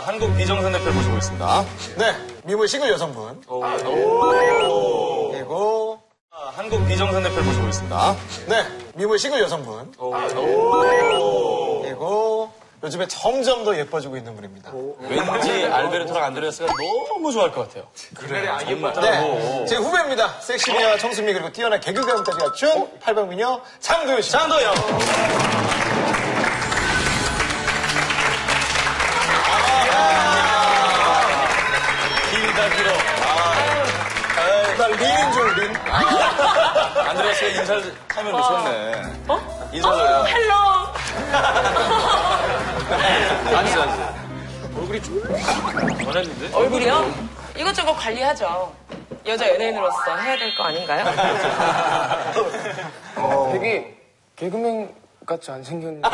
한국 비정상 대표를 모시고 있습니다. 네, 미모의 싱글 여성분. 그리고 한국 비정상 대표를 모시고 있습니다. 네, 미모의 싱글 여성분. 그리고 요즘에 점점 더 예뻐지고 있는 분입니다. 왠지 알베르토랑 안드레아스가 너무 좋아할 것 같아요. 그래요. 정말. 네, 제 후배입니다. 섹시미와 청순미 그리고 뛰어난 개그감까지 갖춘 팔방미녀 장도연 씨. 장도연. 길다 길어. 나 린인 줄 린. 안드레아스가 인사를 하면 놓쳤네. 인사를. 헬로. 앉으. 얼굴이 좀 변했는데? 얼굴이요? 이것저것 관리하죠. 여자 연예인으로서 해야 될 거 아닌가요? 되게 개그맨 같이 안 생겼는데.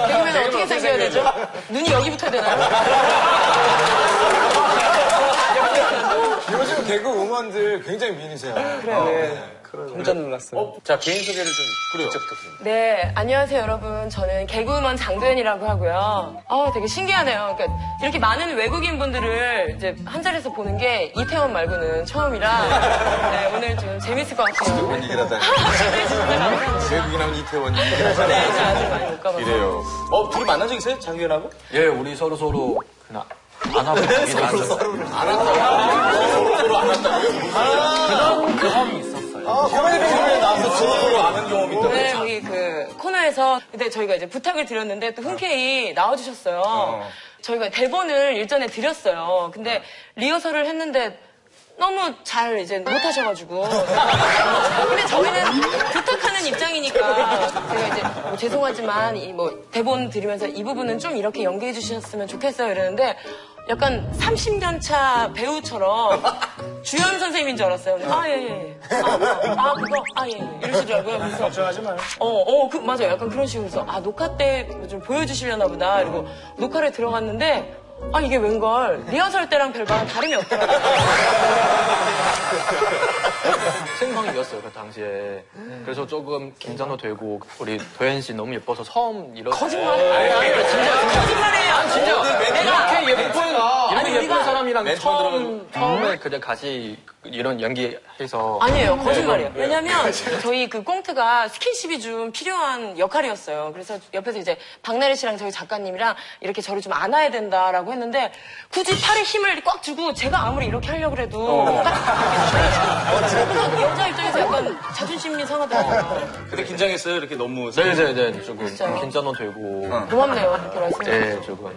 개그맨은 어떻게 생겨야 되죠? 눈이 여기부터 되나요? 요즘 개그 우먼들 굉장히 미인이세요. 그래요. 깜짝 놀랐어요. 자, 개인 소개를 좀 직접 부탁드립니다. 네, 안녕하세요, 여러분. 저는 개그우먼 장도연이라고 하고요. 되게 신기하네요. 그러니까 이렇게 많은 외국인 분들을 이제 한 자리에서 보는 게 이태원 말고는 처음이라 네, 오늘 좀 재밌을 것 같아요. 이런 얘기를 하다니. 외국인하면 이태원이. 네, 아직 많이 못 가봐서. 이래요. 둘이 만난 적 있어요? 장도연하고? 예, 우리 서로 그냥 안 하고 서로 안 한다고요? 그런 경험이 있었어요. 코미디 빅리그에 나와서 서로 아는 경험이 있다고. 네, 여기 그 코너에서 근데 저희가 이제 부탁을 드렸는데 또 흔쾌히 나와주셨어요. 저희가 대본을 일전에 드렸어요. 근데 리허설을 했는데 너무 잘 이제 못하셔가지고. 근데 저희는 부탁하는 입장이니까 제가 이제 뭐 죄송하지만 이 뭐 대본 드리면서 이 부분은 좀 이렇게 연기해 주셨으면 좋겠어요 이러는데 약간 30년 차 배우처럼 주연 선생님인 줄 알았어요. 예. 그거, 예. 이러시더라고요. 그래서. 걱정하지 마요. 맞아요. 약간 그런 식으로 해서, 녹화 때 좀 보여주시려나 보다. 그리고 녹화를 들어갔는데, 이게 웬걸. 리허설 때랑 별반 다름이 없더라고요. 생방이었어요, 그 당시에. 그래서 조금 긴장도 되고, 우리 도현 씨 너무 예뻐서 처음 이런. 거짓말. 아니, 진짜. 거짓말이에요. 진짜. 내가. 이렇게 예쁜 사람이랑 맨 처음에 그냥 같이 이런 연기해서. 아니에요. 거짓말이에요. 왜냐면 저희 그 꽁트가 스킨십이 좀 필요한 역할이었어요. 그래서 옆에서 이제 박나래 씨랑 저희 작가님이랑 이렇게 저를 좀 안아야 된다라고 했는데 굳이 팔에 힘을 꽉 주고 제가 아무리 이렇게 하려고 해도 여자 입장에서 약간 자존심이 상하더라고요. 근데 긴장했어요? 이렇게 너무. 네네네. 조금 진짜요? 긴장도 되고. 고맙네요. 이렇게 말씀해 네, 조금.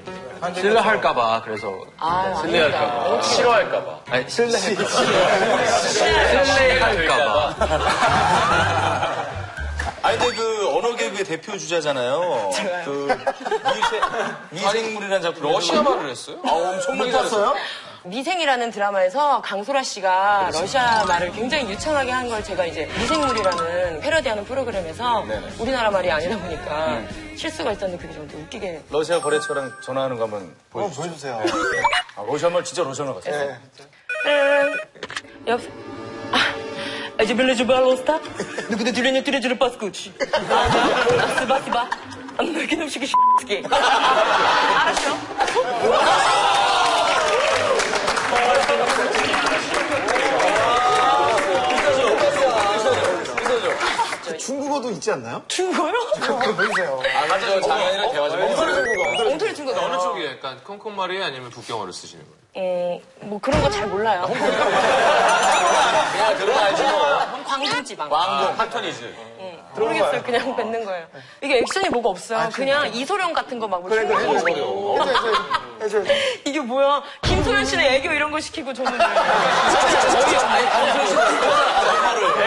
실례할까봐, 그래서. 실례할까봐. 싫어할까봐. 아니, 실례할까봐. 아니, 근데 그 언어 개그의 대표 주자잖아요. 그 미생물이라는 작품. 러시아 말을 했어요? 엄청나게 잘했어요. 미생이라는 드라마에서 강소라 씨가 러시아 말을 굉장히 유창하게 한 걸 제가 이제 미생물이라는 패러디하는 프로그램에서 우리나라 말이 아니다 보니까 실수가 있었는데 그게 좀 웃기게. 러시아 거래처랑 전화하는 거 한번 보여주세요. 러시아 말 진짜 러시아 말 같아요. 네. 여보세요? 이제 빌려줘 발로스타? 누구도 들려냐 들려주를 빠스쿠치. 스바스바. 이렇게 놈식이 X게. 알았어? 중국어도 있지 않나요? 중국어요? 보이세요. 맞아요. 장현이랑 대화 좀 해보세요. 엉터리 중국어. 어느 쪽이에요? 약간 콩콩말이에요? 아니면 북경어를 쓰시는 거예요? 뭐 그런 거 잘 몰라요. 그냥 들어가야지. 광동 지방. 왕동, 파터니즈. 모르겠어요. 그냥 뱉는 거예요. 이게 액션이 뭐가 없어요. 그냥 이소룡 같은 거 막. 그래, 해줘. 이게 뭐야? 김소연 씨는 애교 이런 거 시키고 저는 왜.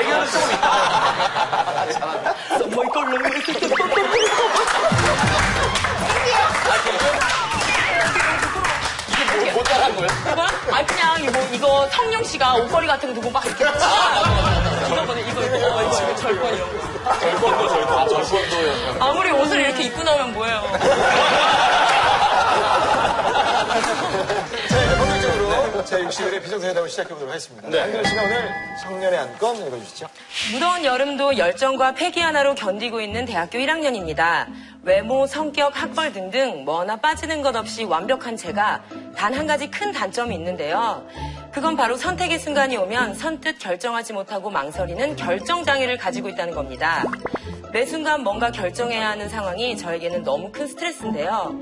애교는 조금 있다. 뭐 이걸로. 못 따라한 거예요? 그냥 이거 성룡 씨가 옷걸이 같은 거 두고 막 이렇게 이거거든 이거 절권 이런 거. 절권도 아무리 옷을 이렇게 입고 나오면 뭐예요? 자, 이제 본격적으로 제 60일의 비정상회담을 시작해보도록 하겠습니다. 장도연 씨가 오늘 청년의 안건 읽어주시죠. 무더운 여름도 열정과 패기 하나로 견디고 있는 대학교 1학년입니다. 외모, 성격, 학벌 등등 뭐 하나 빠지는 것 없이 완벽한 제가 단 한 가지 큰 단점이 있는데요. 그건 바로 선택의 순간이 오면 선뜻 결정하지 못하고 망설이는 결정장애를 가지고 있다는 겁니다. 매 순간 뭔가 결정해야 하는 상황이 저에게는 너무 큰 스트레스인데요.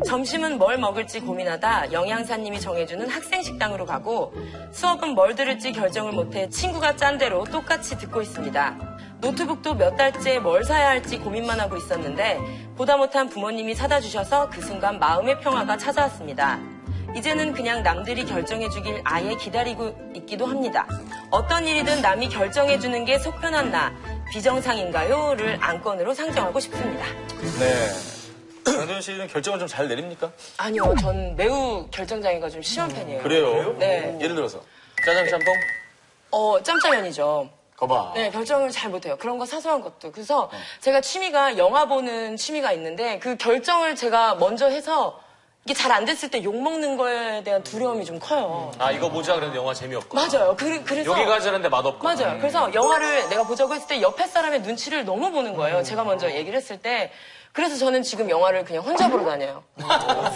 점심은 뭘 먹을지 고민하다 영양사님이 정해주는 학생식당으로 가고 수업은 뭘 들을지 결정을 못해 친구가 짠 대로 똑같이 듣고 있습니다. 노트북도 몇 달째 뭘 사야 할지 고민만 하고 있었는데 보다 못한 부모님이 사다 주셔서 그 순간 마음의 평화가 찾아왔습니다. 이제는 그냥 남들이 결정해주길 아예 기다리고 있기도 합니다. 어떤 일이든 남이 결정해주는 게 속 편한 나, 비정상인가요?를 안건으로 상정하고 싶습니다. 네. 장도연 씨는 결정을 좀 잘 내립니까? 아니요, 전 매우 결정장애가 좀 심한 편이에요. 그래요? 네. 예를 들어서 짜장 짬뽕? 짬짜면이죠. 거봐. 네, 결정을 잘 못해요. 그런 거 사소한 것도. 그래서 제가 취미가 영화 보는 취미가 있는데 그 결정을 제가 먼저 해서 이게 잘 안 됐을 때 욕먹는 거에 대한 두려움이 좀 커요. 아, 이거 보자 그랬는데 영화 재미없고. 맞아요. 그래서. 여기 가자는데 맛없고. 맞아요. 그래서 영화를 내가 보자고 했을 때 옆에 사람의 눈치를 너무 보는 거예요. 제가 먼저 얘기를 했을 때. 그래서 저는 지금 영화를 그냥 혼자 보러 다녀요.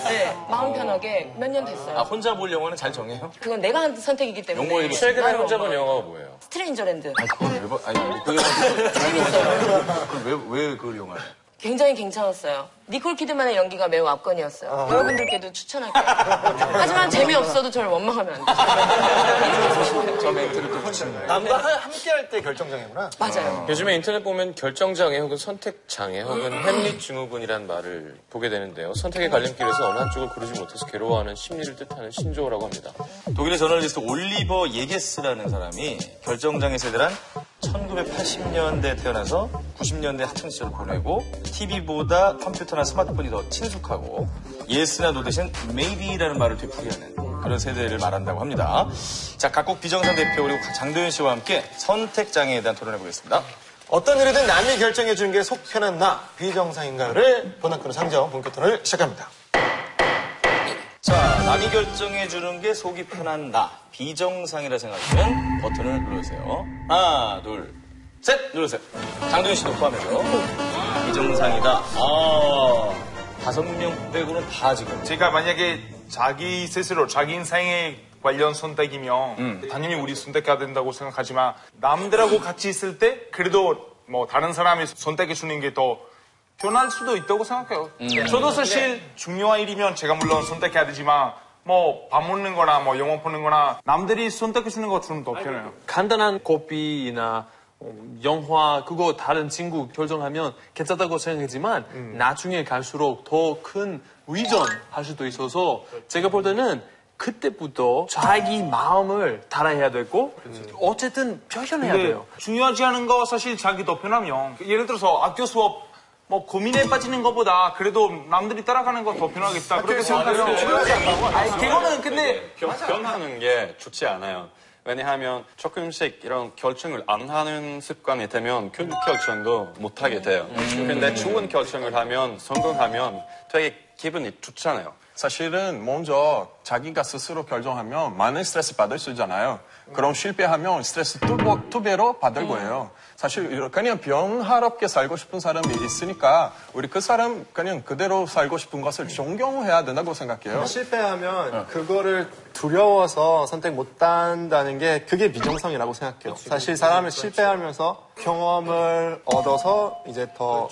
네, 마음 편하게 몇 년 됐어요. 아, 혼자 볼 영화는 잘 정해요? 그건 내가 한 선택이기 때문에. 용모에게 최근에 혼자 본 영화가 뭐예요? 스트레인저랜드. 그걸 왜 봐? 아니, 그 영화. 재밌어요. 그걸 왜 그 영화를? 굉장히 괜찮았어요. 니콜 키드만의 연기가 매우 압권이었어요. 여러분들께도 추천할게요. 하지만 재미없어도 저를 원망하면 안 돼요. 저 멘트를 또 붙이는 남과 함께 할 때 결정장애구나. 맞아요. 요즘에 인터넷 보면 결정장애 혹은 선택장애 혹은 햄릿 증후군이라는 말을 보게 되는데요. 선택의 갈림길에서 어느 한쪽을 고르지 못해서 괴로워하는 심리를 뜻하는 신조어라고 합니다. 독일의 저널리스트 올리버 예게스라는 사람이 결정장애 세대란 1980년대에 태어나서 90년대 학창시절을 보내고 TV보다 컴퓨터나 스마트폰이 더 친숙하고 예스나 노 대신 maybe라는 말을 되풀이하는 그런 세대를 말한다고 합니다. 자, 각국 비정상 대표 그리고 장도연 씨와 함께 선택장애에 대한 토론해보겠습니다. 어떤 일이든 남이 결정해주는 게 속 편한 나, 비정상인가를 번호권을 상정 본격 토론을 시작합니다. 자, 남이 결정해주는 게 속이 편한 나, 비정상이라 생각하면 버튼을 눌러주세요. 하나, 둘, 셋! 눌러주세요. 장도연 씨도 포함해서. 비정상이다. 5명 빼고는 다 지금. 제가 만약에 자기 스스로 자기 인생에 관련 선택이면 당연히 우리 선택해야 된다고 생각하지만 남들하고 같이 있을 때 그래도 뭐 다른 사람이 선택해 주는 게 더 편할 수도 있다고 생각해요. 저도 사실 중요한 일이면 제가 물론 선택해야 되지만 뭐 밥 먹는 거나 뭐 영화 보는 거나 남들이 선택해 주는 것처럼 더 편해요. 간단한 커피나 영화 그거 다른 친구 결정하면 괜찮다고 생각하지만 나중에 갈수록 더 큰 위전할 수도 있어서 제가 볼 때는 그때부터 자기 마음을 따라해야 되고 어쨌든 표현해야 돼요. 중요하지 않은 거 사실 자기 더 편하면 예를 들어서 학교 수업 뭐 고민에 빠지는 것보다 그래도 남들이 따라가는 거 더 편하겠다 그렇게 생각하면 중요하지 않다고. 아니 그거는 근데 변하는 게 좋지 않아요. 왜냐하면 조금씩 이런 결정을 안 하는 습관이 되면 큰 결정도 못 하게 돼요. 근데 좋은 결정을 하면 성공하면 되게 기분이 좋잖아요. 사실은 먼저 자기가 스스로 결정하면 많은 스트레스 받을 수 있잖아요. 그럼 실패하면 스트레스 두 배로 받을 거예요. 사실 그냥 변화롭게 살고 싶은 사람이 있으니까 우리 그 사람 그냥 그대로 살고 싶은 것을 존경해야 된다고 생각해요. 실패하면 그거를 두려워서 선택 못 한다는 게 그게 비정상이라고 생각해요. 사실 사람은 실패하면서 경험을 얻어서 이제 더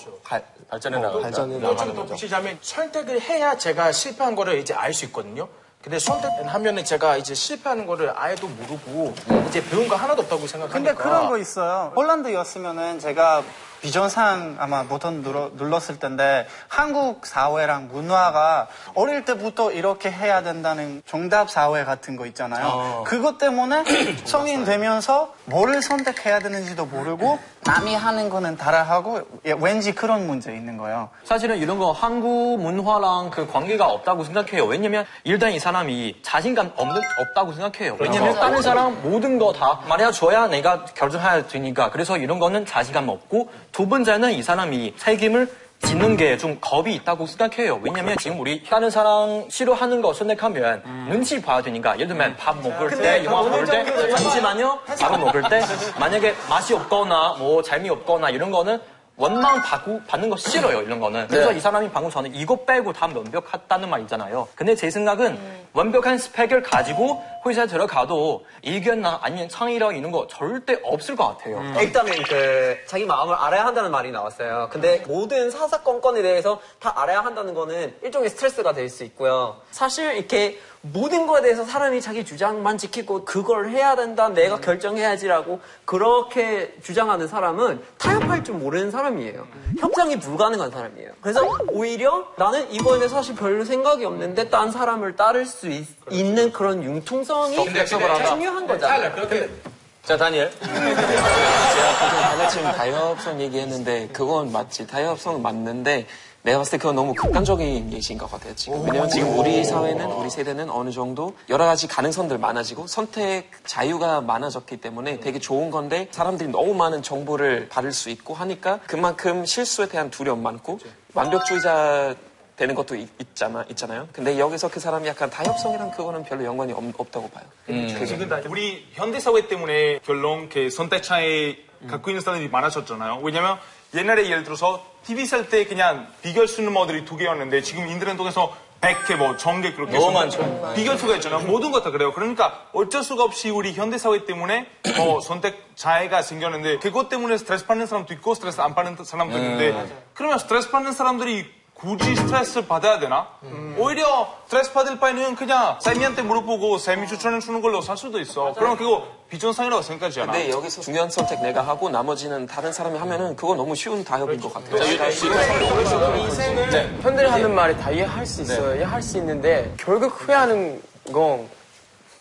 발전해 나가는 좀 더 붙이자면 선택을 해야 제가 실패한 거를 이제 알 수 있거든요. 근데 선택하면은 제가 이제 실패하는 거를 아예도 모르고 이제 배운 거 하나도 없다고 생각하니까. 근데 그런 거 있어요. 폴란드였으면은 제가 비정상 아마 버튼 눌렀을 텐데 한국 사회랑 문화가 어릴 때부터 이렇게 해야 된다는 정답 사회 같은 거 있잖아요. 그것 때문에 성인 되면서 뭐를 선택해야 되는지도 모르고 남이 하는 거는 따라하고 왠지 그런 문제 있는 거예요. 사실은 이런 거 한국 문화랑 그 관계가 없다고 생각해요. 왜냐면 일단 이 사람이 자신감 없다고 생각해요. 왜냐면 다른 사람 모든 거 다 말해줘야 내가 결정해야 되니까. 그래서 이런 거는 자신감 없고 두 번째는 이 사람이 책임을 짓는 게 좀 겁이 있다고 생각해요. 왜냐면 지금 우리 다른 사람 싫어하는 거 선택하면 눈치 봐야 되니까. 예를 들면 밥 먹을 때, 영화 볼 때, 잠시만요. 밥을 먹을 때 만약에 맛이 없거나 뭐 재미없거나 이런 거는 원망 받는 거 싫어요, 이런 거는. 그래서 이 사람이 방금 전에 이거 빼고 다 완벽하다는 말 있잖아요. 근데 제 생각은 완벽한 스펙을 가지고 회사에 들어가도 이견나 아니면 창의력 이런 거 절대 없을 것 같아요. 일단은 자기 마음을 알아야 한다는 말이 나왔어요. 근데 모든 사사건건에 대해서 다 알아야 한다는 거는 일종의 스트레스가 될 수 있고요. 사실 이렇게 모든 거에 대해서 사람이 자기 주장만 지키고 그걸 해야 된다, 내가 결정해야지라고 그렇게 주장하는 사람은 타협할 줄 모르는 사람이에요. 협상이 불가능한 사람이에요. 그래서 오히려 나는 이거에 대해서 사실 별로 생각이 없는데 딴 사람을 따를 수 있는 그런 융통성이 중요한 거잖아요. 자, 다니엘. 제가 방금 지금 다이업성 얘기했는데 그건 맞지. 다이업성은 맞는데 내가 봤을 때 그건 너무 극단적인 예시인 것 같아요, 지금. 왜냐면 지금 우리 사회는, 우리 세대는 어느 정도 여러 가지 가능성들 많아지고 선택 자유가 많아졌기 때문에 되게 좋은 건데 사람들이 너무 많은 정보를 받을 수 있고 하니까 그만큼 실수에 대한 두려움 많고 완벽주의자 되는 것도 있잖아요. 근데 여기서 그 사람이 약간 다협성이랑 그거는 별로 연관이 없다고 봐요. 지금 우리 현대사회 때문에 결론 선택 차이 갖고 있는 사람들이 많아졌잖아요. 왜냐면 옛날에 예를 들어서 TV 살 때 그냥 비교할 수 있는 모델이 2개였는데 지금 인터넷 통해서 100개, 1000개 그렇게 너무 많죠. 비교할 수가 있잖아요. 모든 것 다 그래요. 그러니까 어쩔 수가 없이 우리 현대사회 때문에 선택 차이가 생겼는데 그것 때문에 스트레스 받는 사람도 있고 스트레스 안 받는 사람도 있는데 그러면 스트레스 받는 사람들이 굳이 스트레스를 받아야 되나? 오히려 스트레스 받을 바에는 그냥 쌤이한테 물어보고 쌤이 추천해 주는 걸로 살 수도 있어. 그러면 그거 비정상이라고 생각하지 않아? 근데 여기서 중요한 선택 내가 하고 나머지는 다른 사람이 하면은 그건 너무 쉬운 다협인 것 같아요. 팬들이 하는 말이 다 이해할 수 있어요. 이해할 수 있는데 결국 후회하는 건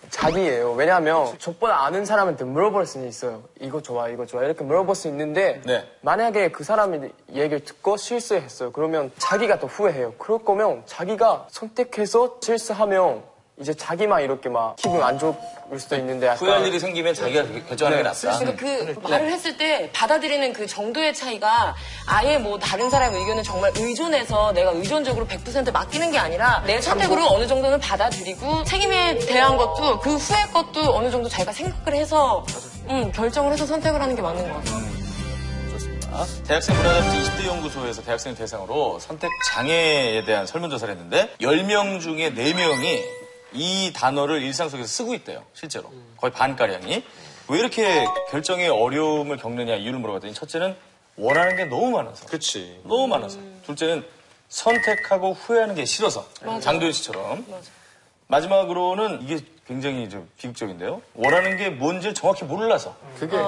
자기예요. 왜냐하면 저보다 아는 사람한테 물어볼 수는 있어요. 이거 좋아, 이거 좋아 이렇게 물어볼 수 있는데 만약에 그 사람이 얘기를 듣고 실수했어요. 그러면 자기가 더 후회해요. 그럴 거면 자기가 선택해서 실수하면 이제 자기만 이렇게 막 기분 안 좋을 수도 있는데 후회할 일이 생기면 자기가 결정하는 게 낫다. 그러니까 그 말을 했을 때 받아들이는 그 정도의 차이가 아예 뭐 다른 사람의 의견을 정말 의존해서 내가 의존적으로 100% 맡기는 게 아니라 내 선택으로 어느 정도는 받아들이고 책임에 대한 것도 그 후회 것도 어느 정도 자기가 생각을 해서 결정을 해서 선택을 하는 게 맞는 것 같아요. 대학생 문화잡지 20대 연구소에서 대학생 대상으로 선택 장애에 대한 설문조사를 했는데 10명 중에 4명이 이 단어를 일상 속에서 쓰고 있대요. 실제로. 거의 반가량이. 왜 이렇게 결정에 어려움을 겪느냐 이유를 물어봤더니 첫째는 원하는 게 너무 많아서. 그치. 너무 많아서. 둘째는 선택하고 후회하는 게 싫어서. 장도연 씨처럼. 마지막으로는 이게 굉장히 좀 비극적인데요. 원하는 게 뭔지를 정확히 몰라서. 그게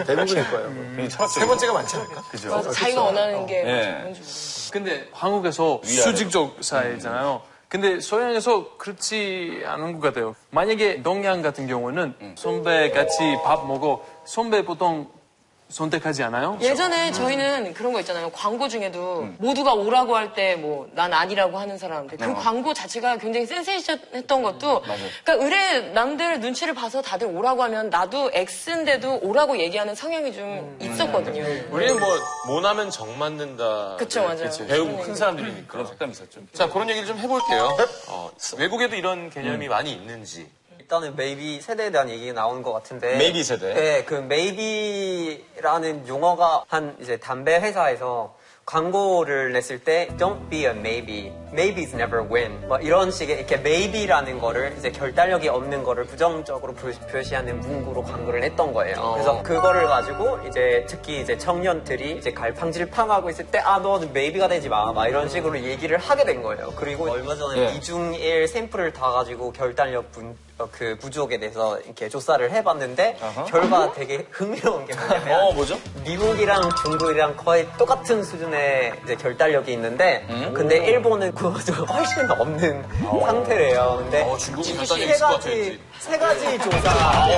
대부분일 거예요. 세 번째가 많지 않을까? 그죠. 맞아, 자기가 원하는 게 뭔지 모르겠어요. 근데 한국에서 수직적 사회잖아요. 근데 서양에서 그렇지 않은 것 같아요. 만약에 동양 같은 경우는 선배 같이 밥 먹어 선배 보통 선택하지 않아요? 예전에 저희는 그런 거 있잖아요. 광고 중에도 모두가 오라고 할 때 뭐 난 아니라고 하는 사람들. 그 광고 자체가 굉장히 센세이션했던 것도 그러니까 의뢰 남들 눈치를 봐서 다들 오라고 하면 나도 X인데도 오라고 얘기하는 성향이 좀 있었거든요. 우리는 뭐 못하면 정 맞는다. 그쵸, 맞아요. 배우고 큰 사람들이니까. 그런 속담이 있었죠. 자, 그런 얘기를 좀 해볼게요. 외국에도 이런 개념이 많이 있는지. 일단은 메이비 세대에 대한 얘기가 나오는 것 같은데. 메이비 세대? 네, 그 메이비라는 용어가 한 이제 담배 회사에서 광고를 냈을 때 Don't be a maybe, maybe's never win 뭐 이런 식의 이렇게 maybe라는 거를 이제 결단력이 없는 거를 부정적으로 표시하는 문구로 광고를 했던 거예요. 그래서 그거를 가지고 이제 특히 이제 청년들이 이제 갈팡질팡하고 있을 때 너는 maybe가 되지 마, 막 이런 식으로 얘기를 하게 된 거예요. 그리고 얼마 전에 2중1 샘플을 다 가지고 결단력 그 부족에 대해서 이렇게 조사를 해봤는데 결과가 되게 흥미로운 게 뭐냐면 뭐죠? 미국이랑 중국이랑 거의 똑같은 수준의 이제 결단력이 있는데 근데 일본은 그것도 훨씬 없는 상태래요. 근데 중국이 결단력이 있을 것 같아요. 세 가지 조사.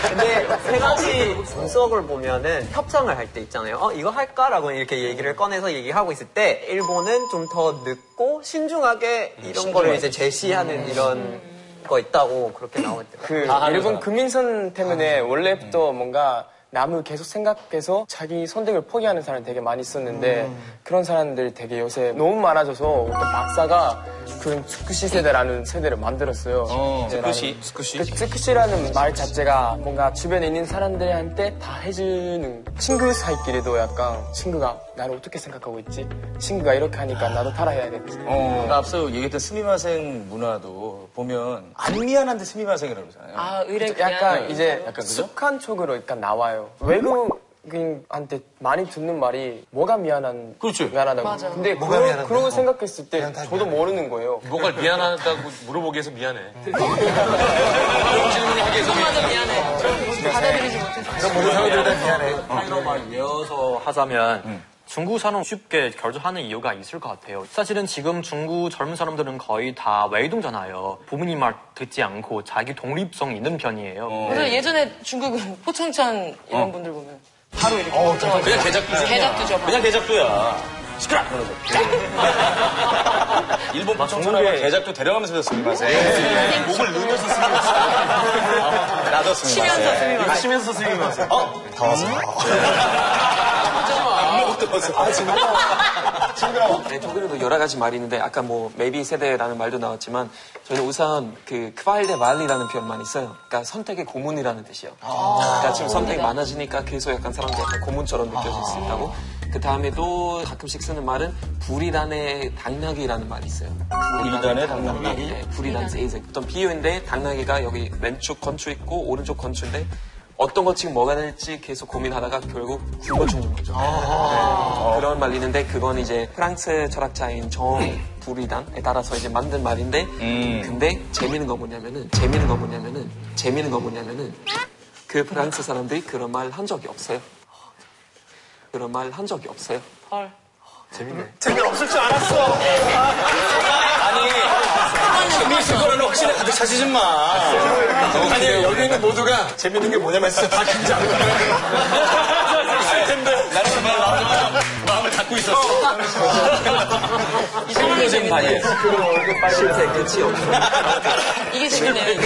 근데 세 가지 분석을 보면은 협상을 할 때 있잖아요. 이거 할까라고 이렇게 얘기를 꺼내서 얘기하고 있을 때 일본은 좀 더 늦고 신중하게 이런 거를 이제 제시하는 이런 거 있다고 그렇게 나오더라고요. 일본 금민선 때문에 원래부터 뭔가 남을 계속 생각해서 자기 선택을 포기하는 사람이 되게 많이 있었는데 그런 사람들이 되게 요새 너무 많아져서 어떤 박사가 그런 스쿠시 세대라는 세대를 만들었어요. 스쿠시? 그 스쿠시라는 말 자체가 뭔가 주변에 있는 사람들한테 다 해주는 친구 사이끼리도 약간 친구가 나를 어떻게 생각하고 있지? 친구가 이렇게 하니까 나도 따라해야겠지. 앞서 얘기했던 스미마생 문화도 보면 안 미안한데 스미마생이라고 그러잖아요. 아, 의뢰 약간 이제 약간 그죠? 습관 쪽으로 약간 나와요. 외국인한테 많이 듣는 말이 뭐가 미안하다고. 맞아. 근데 뭐가 미안한데? 그러고 생각했을 때 저도 모르는 거예요. 뭐가 미안하다고 물어보기 위해서 미안해. 정말도 미안해. 받아들이지 못해서. 모든 사람들 다 미안해. 타이로 말 이어서 하자면 중국 사람 쉽게 결정하는 이유가 있을 것 같아요. 사실은 지금 중국 젊은 사람들은 거의 다 외동잖아요. 부모님 말 듣지 않고 자기 독립성 있는 편이에요. 그래서 예전에 중국은 포청천 이런 분들 보면 바로 이렇게 그냥 개작두죠. 개작두죠. 그냥 개작두야. 시끄러! 그러죠. 일본 방송국에 개작두 데려가면서 스미마생. 목을 누르면서 스미마생. 나도 스미마생. 치면서 스미마생. 치면서 스미마생. 다 왔어. 네, 독일에도 여러 가지 말이 있는데 아까 뭐 maybe 세대라는 말도 나왔지만 저는 우선 그 크바일데 말리라는 표현 많이 써요. 그러니까 선택의 고문이라는 뜻이요. 그러니까 지금 선택이 많아지니까 계속 약간 사람들이 약간 고문처럼 느껴질 수 있다고. 그 다음에 또 가끔씩 쓰는 말은 불이단의 당나귀라는 말이 있어요. 불이단의 당나귀? 네, 불이단 세이즈. 어떤 비유인데 당나귀가 여기 왼쪽 건축 있고 오른쪽 건축인데 어떤 것 지금 뭐가 될지 계속 고민하다가 결국 굶어 죽는 거죠. 네, 그런 말이 있는데 그건 이제 프랑스 철학자인 정 부리단에 따라서 이제 만든 말인데 근데 재미있는 건 뭐냐면은 그 프랑스 사람들이 그런 말 한 적이 없어요. 그런 말 한 적이 없어요. 헐. 재미없을 줄 알았어. 아니, 재미있을 거라는 확신에 가득 차지 좀 마. 아니, 여기 있는 모두가 재밌는 게 뭐냐면 진짜 다 긴장. 나는 마음을 닫고 있었어. 이거 좀 다해. 실제 끝이 없어요. 이게 재밌네요.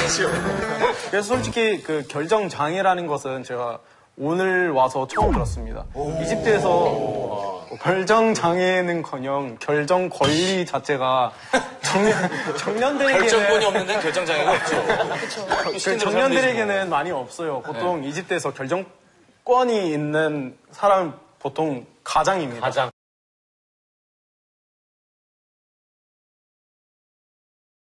그래서 솔직히 그 결정 장애라는 것은 제가 오늘 와서 처음 들었습니다. 이집트에서 결정 장애는커녕 결정 권리 자체가 청년들에게는 결정권이 없는데 결정장애가 없죠. 그 청년들에게는 많이 없어요. 보통 이집트에서 결정권이 있는 사람은 보통 가장입니다.